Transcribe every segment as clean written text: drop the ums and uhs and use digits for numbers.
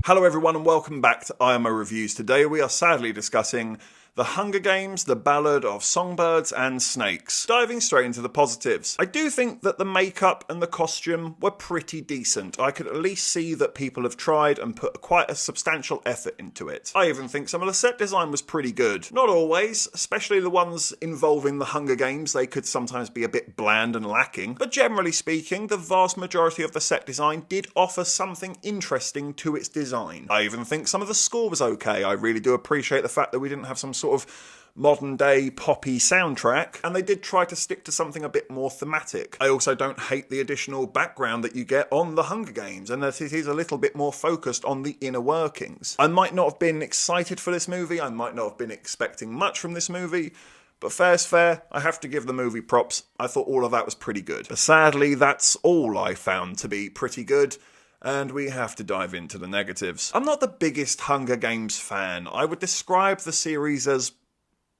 Hello everyone and welcome back to IMO Reviews. Today we are sadly discussing The Hunger Games, The Ballad of Songbirds and Snakes. Diving straight into the positives. I do think that the makeup and the costume were pretty decent. I could at least see that people have tried and put quite a substantial effort into it. I even think some of the set design was pretty good. Not always, especially the ones involving the Hunger Games. They could sometimes be a bit bland and lacking. But generally speaking, the vast majority of the set design did offer something interesting to its design. I even think some of the score was okay. I really do appreciate the fact that we didn't have some sort of modern day poppy soundtrack, and they did try to stick to something a bit more thematic. I also don't hate the additional background that you get on the Hunger Games, and that it is a little bit more focused on the inner workings. I might not have been excited for this movie, I might not have been expecting much from this movie, but fair's fair, I have to give the movie props. I thought all of that was pretty good. But sadly, that's all I found to be pretty good, and we have to dive into the negatives. I'm not the biggest Hunger Games fan. I would describe the series as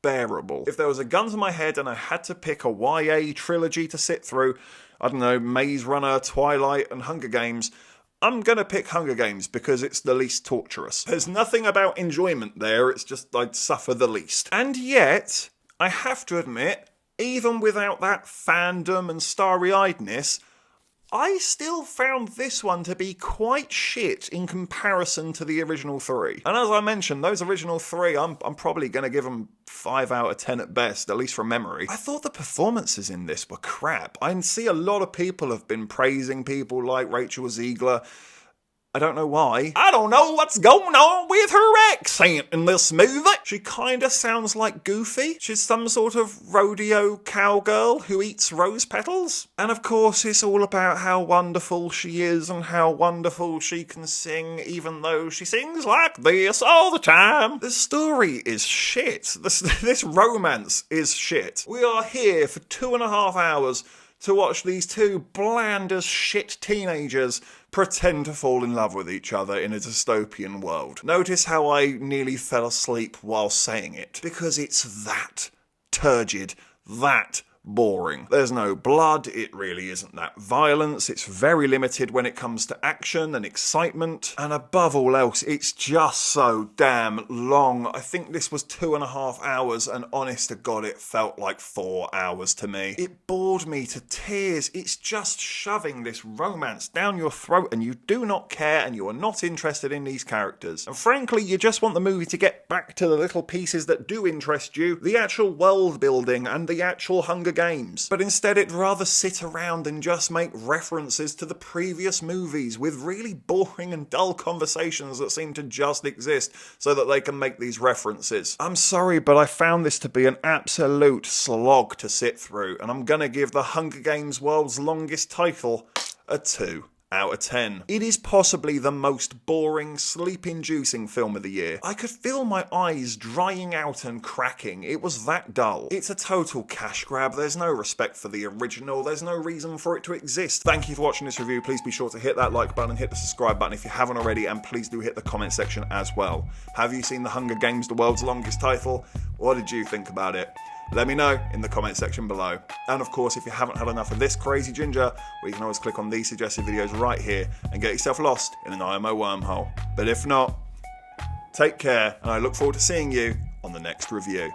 bearable. If there was a gun to my head and I had to pick a YA trilogy to sit through, I don't know, Maze Runner, Twilight, and Hunger Games, I'm gonna pick Hunger Games because it's the least torturous. There's nothing about enjoyment there, it's just I'd suffer the least. And yet, I have to admit, even without that fandom and starry-eyedness, I still found this one to be quite shit in comparison to the original three. And as I mentioned, those original three, I'm probably going to give them 5 out of 10 at best, at least from memory. I thought the performances in this were crap. I see a lot of people have been praising people like Rachel Zegler. I don't know why. I don't know what's going on with her accent in this movie. She kinda sounds like Goofy. She's some sort of rodeo cowgirl who eats rose petals. And of course it's all about how wonderful she is and how wonderful she can sing, even though she sings like this all the time. The story is shit. This romance is shit. We are here for 2.5 hours to watch these two bland as shit teenagers pretend to fall in love with each other in a dystopian world. Notice how I nearly fell asleep while saying it. Because it's that turgid, that boring. There's no blood, it really isn't that violence, it's very limited when it comes to action and excitement, and above all else, it's just so damn long. I think this was 2.5 hours, and honest to God, it felt like 4 hours to me. It bored me to tears. It's just shoving this romance down your throat, and you do not care, and you are not interested in these characters. And frankly, you just want the movie to get back to the little pieces that do interest you, the actual world building and the actual Hunger Games. But instead it'd rather sit around and just make references to the previous movies with really boring and dull conversations that seem to just exist so that they can make these references. I'm sorry, but I found this to be an absolute slog to sit through, and I'm gonna give the Hunger Games World's Longest Title a 2 out of 10. It is possibly the most boring, sleep-inducing film of the year. I could feel my eyes drying out and cracking. It was that dull. It's a total cash grab. There's no respect for the original. There's no reason for it to exist. Thank you for watching this review. Please be sure to hit that like button and hit the subscribe button if you haven't already, and please do hit the comment section as well. Have you seen The Hunger Games, The World's Longest Title? What did you think about it? Let me know in the comment section below. And of course, if you haven't had enough of this crazy ginger, well, you can always click on these suggested videos right here and get yourself lost in an IMO wormhole. But if not, take care, and I look forward to seeing you on the next review.